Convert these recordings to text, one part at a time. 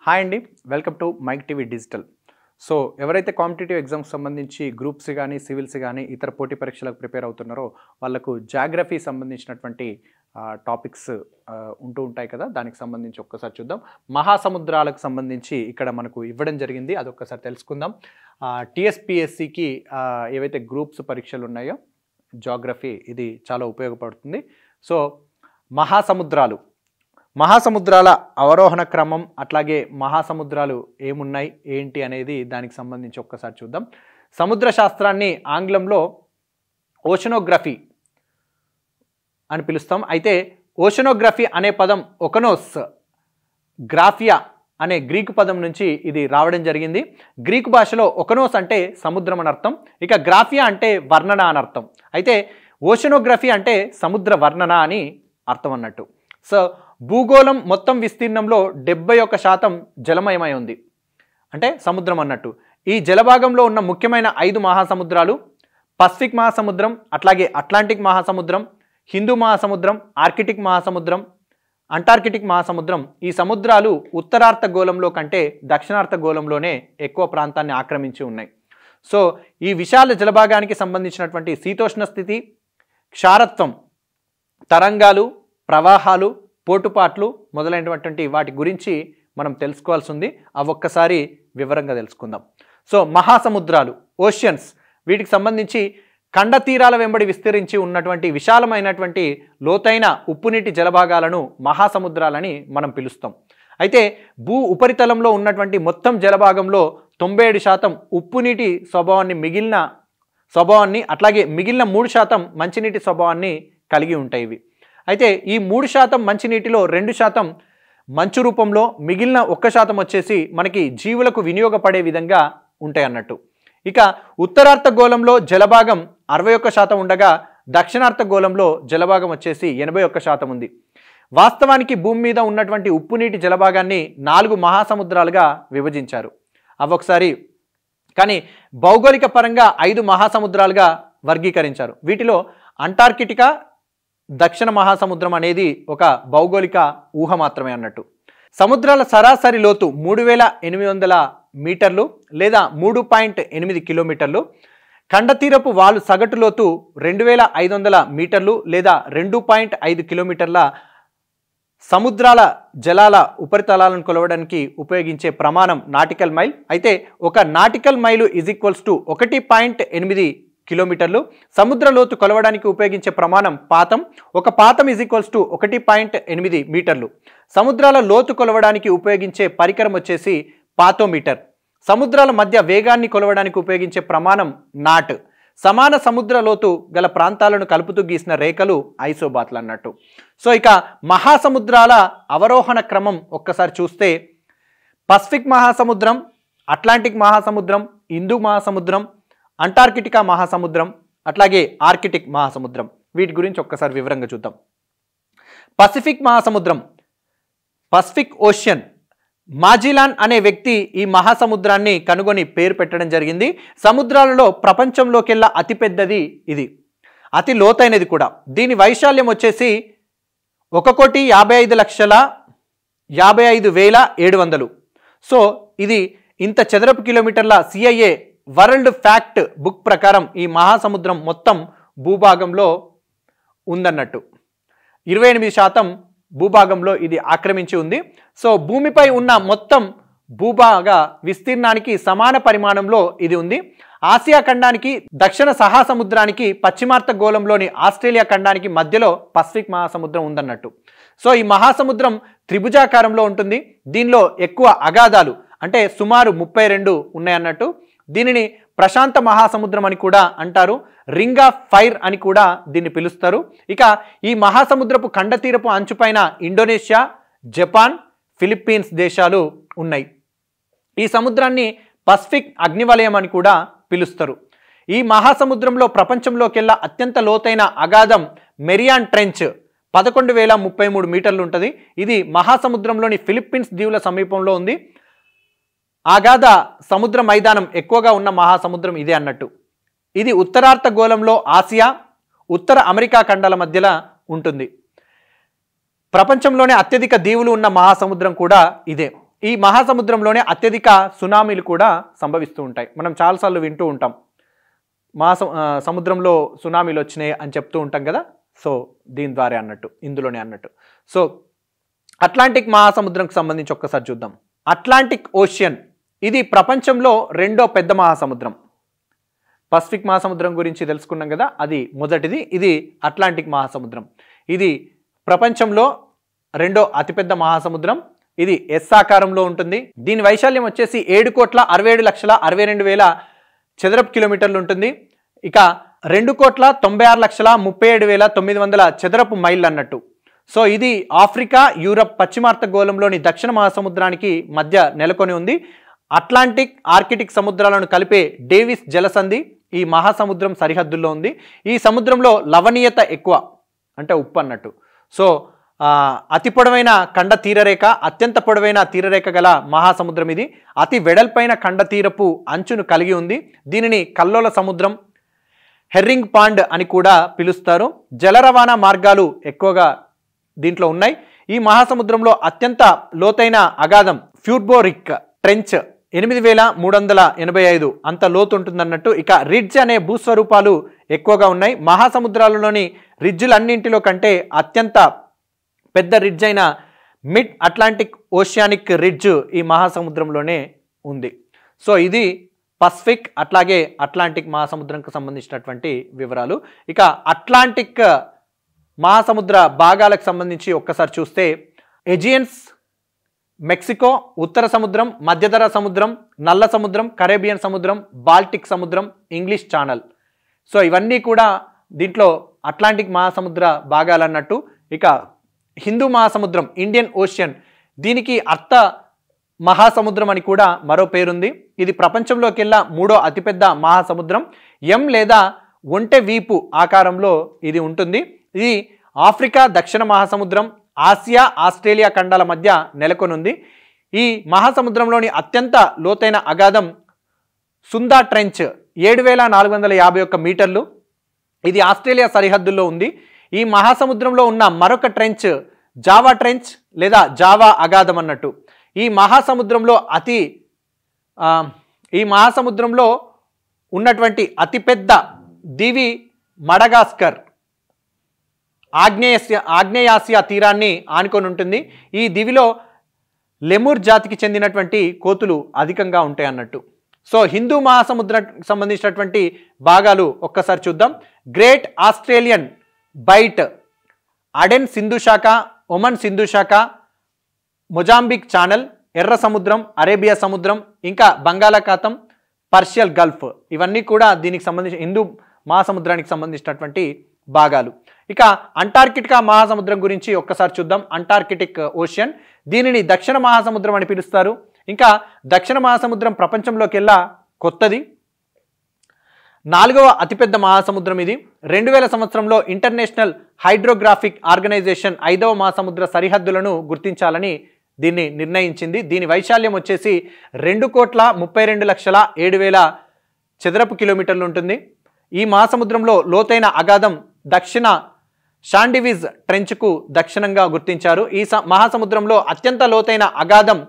Hi అండి, welcome to Mic TV digital. So ఎవరైతే competitive exams సంబంధించి గ్రూప్స్ కానీ సివిల్స్ కానీ ఇతర పోటీ పరీక్షలకు ప్రిపేర్ అవుతున్నారో వాళ్ళకు జాగ్రఫీ సంబంధించినటువంటి టాపిక్స్ ఉంటూ ఉంటాయి కదా, దానికి సంబంధించి ఒక్కసారి చూద్దాం. మహాసముద్రాలకు సంబంధించి ఇక్కడ మనకు ఇవ్వడం జరిగింది, అదొక్కసారి తెలుసుకుందాం. టీఎస్పీఎస్సికి ఏవైతే గ్రూప్స్ పరీక్షలు ఉన్నాయో జాగ్రఫీ ఇది చాలా ఉపయోగపడుతుంది. సో మహాసముద్రాల అవరోహణ క్రమం, అట్లాగే మహాసముద్రాలు ఏమున్నాయి ఏంటి అనేది దానికి సంబంధించి ఒక్కసారి చూద్దాం. సముద్ర శాస్త్రాన్ని ఆంగ్లంలో ఓషనోగ్రఫీ అని పిలుస్తాం. అయితే ఓషనోగ్రఫీ అనే పదం ఒకనోస్ గ్రాఫియా అనే గ్రీకు పదం నుంచి ఇది రావడం జరిగింది. గ్రీకు భాషలో ఒకనోస్ అంటే సముద్రం అని అర్థం, ఇక గ్రాఫియా అంటే వర్ణన అని అర్థం. అయితే ఓషనోగ్రఫీ అంటే సముద్ర వర్ణన అని అర్థం అన్నట్టు. సో భూగోళం మొత్తం విస్తీర్ణంలో 71% జలమయమై ఉంది, అంటే సముద్రం అన్నట్టు. ఈ జలభాగంలో ఉన్న ముఖ్యమైన 5 మహాసముద్రాలు పసిఫిక్ మహాసముద్రం, అట్లాగే అట్లాంటిక్ మహాసముద్రం, హిందూ మహాసముద్రం, ఆర్కిటిక్ మహాసముద్రం, అంటార్కిటిక్ మహాసముద్రం. ఈ సముద్రాలు ఉత్తరార్ధగోళంలో కంటే దక్షిణార్ధగోళంలోనే ఎక్కువ ప్రాంతాన్ని ఆక్రమించి ఉన్నాయి. సో ఈ విశాల జలభాగానికి సంబంధించినటువంటి శీతోష్ణ స్థితి, క్షారత్వం, తరంగాలు, ప్రవాహాలు, పోటుపాట్లు మొదలైనటువంటి వాటి గురించి మనం తెలుసుకోవాల్సి ఉంది. అవి ఒక్కసారి వివరంగా తెలుసుకుందాం. సో మహాసముద్రాలు, ఓషియన్స్, వీటికి సంబంధించి ఖండ తీరాల వెంబడి విస్తరించి ఉన్నటువంటి విశాలమైనటువంటి లోతైన ఉప్పునీటి జలభాగాలను మహాసముద్రాలని మనం పిలుస్తాం. అయితే భూ ఉపరితలంలో ఉన్నటువంటి మొత్తం జలభాగంలో 97% ఉప్పునీటి స్వభావాన్ని అట్లాగే మిగిలిన 3% మంచినీటి స్వభావాన్ని కలిగి ఉంటాయి ఇవి. అయితే ఈ 3% మంచినీటిలో 2% మంచు రూపంలో, మిగిలిన 1% వచ్చేసి మనకి జీవులకు వినియోగపడే విధంగా ఉంటాయి అన్నట్టు. ఇక ఉత్తరార్ధగోళంలో జలభాగం 61% ఉండగా దక్షిణార్ధగోళంలో జలభాగం వచ్చేసి 81% ఉంది. వాస్తవానికి భూమి మీద ఉన్నటువంటి ఉప్పునీటి జలభాగాన్ని 4 మహాసముద్రాలుగా విభజించారు. అవొకసారి కానీ భౌగోళిక పరంగా 5 మహాసముద్రాలుగా వర్గీకరించారు. వీటిలో అంటార్కిటికా దక్షిణ మహాసముద్రం అనేది ఒక భౌగోళిక ఊహ మాత్రమే అన్నట్టు. సముద్రాల సరాసరి లోతు 3800 మీటర్లు లేదా 3.8 కిలోమీటర్లు. ఖండతీరపు వాలు సగటు లోతు 2500 మీటర్లు లేదా 2.5 కిలోమీటర్ల. సముద్రాల జలాల ఉపరితలాలను కొలవడానికి ఉపయోగించే ప్రమాణం నాటికల్ మైల్. అయితే ఒక నాటికల్ మైలు = 1.8 కిలోమీటర్లు. సముద్ర లోతు కొలవడానికి ఉపయోగించే ప్రమాణం పాతం. ఒక పాతం = 1.8 మీటర్లు. సముద్రాల లోతు కొలవడానికి ఉపయోగించే పరికరం వచ్చేసి పాతోమీటర్. సముద్రాల మధ్య వేగాన్ని కొలవడానికి ఉపయోగించే ప్రమాణం నాట్. సమాన సముద్ర లోతు గల ప్రాంతాలను కలుపుతూ గీసిన రేఖలు ఐసోబాత్లు అన్నట్టు. సో ఇక మహాసముద్రాల అవరోహణ క్రమం ఒక్కసారి చూస్తే పసిఫిక్ మహాసముద్రం, అట్లాంటిక్ మహాసముద్రం, హిందూ మహాసముద్రం, అంటార్కిటికా మహాసముద్రం, అట్లాగే ఆర్కిటిక్ మహాసముద్రం. వీటి గురించి ఒక్కసారి వివరంగా చూద్దాం. పసిఫిక్ మహాసముద్రం, పసిఫిక్ ఓషియన్. మాజిలాన్ అనే వ్యక్తి ఈ మహాసముద్రాన్ని కనుగొని పేరు పెట్టడం జరిగింది. సముద్రాలలో ప్రపంచంలోకెల్లా అతిపెద్దది ఇది, అతి లోతైనది కూడా. దీని వైశాల్యం వచ్చేసి 1,55,55,700. సో ఇది ఇంత చదరపు కిలోమీటర్ల. CIA వరల్డ్ ఫ్యాక్ట్ బుక్ ప్రకారం ఈ మహాసముద్రం మొత్తం భూభాగంలో ఉందన్నట్టు. 28% భూభాగంలో ఇది ఆక్రమించి ఉంది. సో భూమిపై ఉన్న మొత్తం భూభాగ విస్తీర్ణానికి సమాన పరిమాణంలో ఇది ఉంది. ఆసియా ఖండానికి, దక్షిణ సహాసముద్రానికి, పశ్చిమార్ధగోళంలోని ఆస్ట్రేలియా ఖండానికి మధ్యలో పసిఫిక్ మహాసముద్రం ఉందన్నట్టు. సో ఈ మహాసముద్రం త్రిభుజాకారంలో ఉంటుంది. దీనిలో ఎక్కువ అగాధాలు అంటే సుమారు 32 ఉన్నాయన్నట్టు. దీనిని ప్రశాంత మహాసముద్రం అని కూడా అంటారు. రింగ్ ఆఫ్ ఫైర్ అని కూడా దీన్ని పిలుస్తారు. ఇక ఈ మహాసముద్రపు ఖండతీరపు అంచుపైన ఇండోనేషియా, జపాన్, ఫిలిప్పీన్స్ దేశాలు ఉన్నాయి. ఈ సముద్రాన్ని పసిఫిక్ అగ్నివలయం అని కూడా పిలుస్తారు. ఈ మహాసముద్రంలో ప్రపంచంలోకెల్లా అత్యంత లోతైన అగాధం మెరియాన్ ట్రెంచ్ 11,033 మీటర్లు ఉంటుంది. ఇది మహాసముద్రంలోని ఫిలిప్పీన్స్ దీవుల సమీపంలో ఉంది. అగాధ సముద్ర మైదానం ఎక్కువగా ఉన్న మహాసముద్రం ఇదే అన్నట్టు. ఇది ఉత్తరార్ధగోళంలో ఆసియా, ఉత్తర అమెరికా ఖండాల మధ్యలో ఉంటుంది. ప్రపంచంలోనే అత్యధిక దీవులు ఉన్న మహాసముద్రం కూడా ఇదే. ఈ మహాసముద్రంలోనే అత్యధిక సునామీలు కూడా సంభవిస్తూ ఉంటాయి. మనం చాలాసార్లు వింటూ ఉంటాం, సముద్రంలో సునామీలు వచ్చినాయి అని చెప్తూ ఉంటాం కదా. సో దీని ద్వారా అన్నట్టు, ఇందులోనే అన్నట్టు. సో అట్లాంటిక్ మహాసముద్రంకి సంబంధించి ఒక్కసారి చూద్దాం. అట్లాంటిక్ ఓషియన్ ఇది ప్రపంచంలో రెండో పెద్ద మహాసముద్రం. పసిఫిక్ మహాసముద్రం గురించి తెలుసుకున్నాం కదా, అది మొదటిది. ఇది అట్లాంటిక్ మహాసముద్రం. ఇది ప్రపంచంలో రెండో అతిపెద్ద మహాసముద్రం. ఇది ఎస్ ఆకారంలో ఉంటుంది. దీని వైశాల్యం వచ్చేసి 7,67,62,000 చదరపు కిలోమీటర్లు ఉంటుంది. ఇక 2,96,37,900 చదరపు మైళ్ళు అన్నట్టు. సో ఇది ఆఫ్రికా, యూరప్, పశ్చిమార్ధగోళంలోని దక్షిణ మహాసముద్రానికి మధ్య నెలకొని ఉంది. అట్లాంటిక్, ఆర్కిటిక్ సముద్రాలను కలిపే డేవిస్ జలసంధి ఈ మహాసముద్రం సరిహద్దుల్లో ఉంది. ఈ సముద్రంలో లవణీయత ఎక్కువ, అంటే ఉప్పు అన్నట్టు. సో అతి పొడవైన ఖండ తీరరేఖ, అత్యంత పొడవైన తీరరేఖ గల మహాసముద్రం ఇది. అతి వెడల్పైన ఖండ తీరపు అంచును కలిగి ఉంది. దీనిని కల్లోల సముద్రం, హెర్రింగ్ పాండ్ అని కూడా పిలుస్తారు. జల రవాణా మార్గాలు ఎక్కువగా దీంట్లో ఉన్నాయి. ఈ మహాసముద్రంలో అత్యంత లోతైన అగాధం ఫ్యూర్బోరిక్ ట్రెంచ్ 8,385 అంత లోతు ఉంటుందన్నట్టు. ఇక రిడ్జ్ అనే భూస్వరూపాలు ఎక్కువగా ఉన్నాయి. మహాసముద్రాలలోని రిడ్జులన్నింటిలో కంటే అత్యంత పెద్ద రిడ్జ్ అయిన మిడ్ అట్లాంటిక్ ఓషియానిక్ రిడ్జ్ ఈ మహాసముద్రంలోనే ఉంది. సో ఇది పసిఫిక్ అట్లాగే అట్లాంటిక్ మహాసముద్రంకి సంబంధించినటువంటి వివరాలు. ఇక అట్లాంటిక్ మహాసముద్ర భాగాలకు సంబంధించి ఒక్కసారి చూస్తే ఎజియన్స్, మెక్సికో, ఉత్తర సముద్రం, మధ్యధరా సముద్రం, నల్ల సముద్రం, కరేబియన్ సముద్రం, బాల్టిక్ సముద్రం, ఇంగ్లీష్ ఛానల్. సో ఇవన్నీ కూడా దీంట్లో అట్లాంటిక్ మహాసముద్ర భాగాలు అన్నట్టు. ఇక హిందూ మహాసముద్రం, ఇండియన్ ఓషియన్, దీనికి అర్ధ మహాసముద్రం అని కూడా మరో పేరుంది. ఇది ప్రపంచంలోకెల్లా మూడో అతిపెద్ద మహాసముద్రం. ఎం లేదా ఒంటె వీపు ఆకారంలో ఇది ఉంటుంది. ఇది ఆఫ్రికా, దక్షిణ మహాసముద్రం, ఆసియా, ఆస్ట్రేలియా ఖండాల మధ్య నెలకొనుంది. ఈ మహాసముద్రంలోని అత్యంత లోతైన అగాధం సుందా ట్రెంచ్ 7,451 మీటర్లు. ఇది ఆస్ట్రేలియా సరిహద్దుల్లో ఉంది. ఈ మహాసముద్రంలో ఉన్న మరొక ట్రెంచ్ జావా ట్రెంచ్ లేదా జావా అగాధం అన్నట్టు. ఈ మహాసముద్రంలో ఉన్నటువంటి అతిపెద్ద దీవి మడగాస్కర్ ఆగ్నేయాసియా తీరాన్ని ఆనుకొని ఉంటుంది. ఈ దివిలో లెమూర్ జాతికి చెందినటువంటి కోతులు అధికంగా ఉంటాయి అన్నట్టు. సో హిందూ మహాసముద్రానికి సంబంధించినటువంటి భాగాలు ఒక్కసారి చూద్దాం. గ్రేట్ ఆస్ట్రేలియన్ బైట్, అడెన్ సింధు శాఖ, ఒమన్ సింధు శాఖ, మొజాంబిక్ ఛానల్, ఎర్ర సముద్రం, అరేబియా సముద్రం, ఇంకా బంగాళాఖాతం, పర్షియల్ గల్ఫ్, ఇవన్నీ కూడా దీనికి సంబంధించి హిందూ మహాసముద్రానికి సంబంధించినటువంటి భాగాలు. ఇక అంటార్కిటికా మహాసముద్రం గురించి ఒక్కసారి చూద్దాం. అంటార్కిటిక్ ఓషియన్, దీనిని దక్షిణ మహాసముద్రం అని పిలుస్తారు. ఇంకా దక్షిణ మహాసముద్రం ప్రపంచంలోకెల్లా కొత్తది, 4వ అతిపెద్ద మహాసముద్రం ఇది. 2000 సంవత్సరంలో ఇంటర్నేషనల్ హైడ్రోగ్రాఫిక్ ఆర్గనైజేషన్ 5వ మహాసముద్ర సరిహద్దులను గుర్తించాలని దీన్ని నిర్ణయించింది. దీని వైశాల్యం వచ్చేసి 2,32,07,000 చదరపు కిలోమీటర్లు ఉంటుంది. ఈ మహాసముద్రంలో లోతైన అగాధం దక్షిణ షాండివిజ్ ట్రెంచ్కు దక్షిణంగా గుర్తించారు. ఈ మహాసముద్రంలో అత్యంత లోతైన అగాధం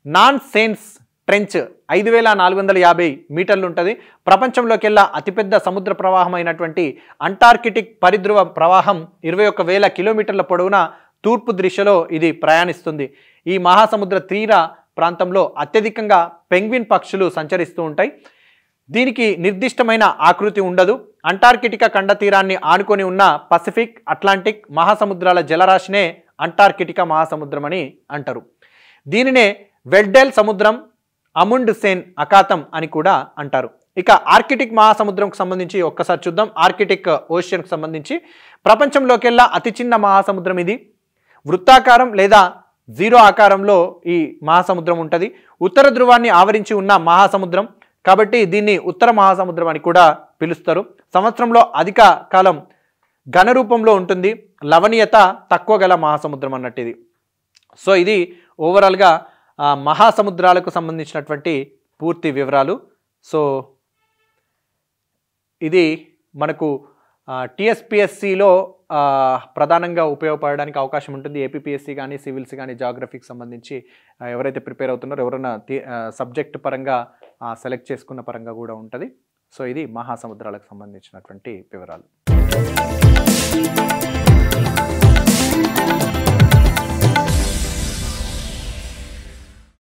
నాన్ సెయిన్స్ ట్రెంచ్ 5,450 మీటర్లు ఉంటుంది. ప్రపంచంలోకెల్లా అతిపెద్ద సముద్ర ప్రవాహం అయినటువంటి అంటార్కిటిక్ పరిధ్రువ ప్రవాహం 21,000 కిలోమీటర్ల పొడవున తూర్పు దిశలో ఇది ప్రయాణిస్తుంది. ఈ మహాసముద్ర తీర ప్రాంతంలో అత్యధికంగా పెంగ్విన్ పక్షులు సంచరిస్తూ ఉంటాయి. దీనికి నిర్దిష్టమైన ఆకృతి ఉండదు. అంటార్కిటికా ఖండ తీరాన్ని ఆనుకొని ఉన్న పసిఫిక్, అట్లాంటిక్ మహాసముద్రాల జలరాశినే అంటార్కిటికా మహాసముద్రం అని అంటారు. దీనినే వెల్డెల్ సముద్రం, అముండ్ సేన్ అఖాతం అని కూడా అంటారు. ఇక ఆర్కిటిక్ మహాసముద్రంకు సంబంధించి ఒక్కసారి చూద్దాం. ఆర్కిటిక్ ఓషియన్కు సంబంధించి ప్రపంచంలోకెల్లా అతి చిన్న మహాసముద్రం ఇది. వృత్తాకారం లేదా జీరో ఆకారంలో ఈ మహాసముద్రం ఉంటుంది. ఉత్తర ధ్రువాన్ని ఆవరించి ఉన్న మహాసముద్రం కాబట్టి దీన్ని ఉత్తర మహాసముద్రం అని కూడా పిలుస్తారు. సంవత్సరంలో అధిక కాలం ఘన రూపంలో ఉంటుంది. లవణీయత తక్కువ గల మహాసముద్రం అన్నట్టు ఇది. సో ఇది ఓవరాల్గా మహాసముద్రాలకు సంబంధించినటువంటి పూర్తి వివరాలు. సో ఇది మనకు టిఎస్పిఎస్సిలో ప్రధానంగా ఉపయోగపడడానికి అవకాశం ఉంటుంది. ఏపీపీఎస్సీ కానీ, సివిల్స్ కానీ, జాగ్రఫీకి సంబంధించి ఎవరైతే ప్రిపేర్ అవుతున్నారో ఎవరైనా సబ్జెక్ట్ పరంగా సెలెక్ట్ చేసుకున్న పరంగా కూడా ఉంటుంది. సో ఇది మహాసముద్రాలకు సంబంధించినటువంటి వివరాలు.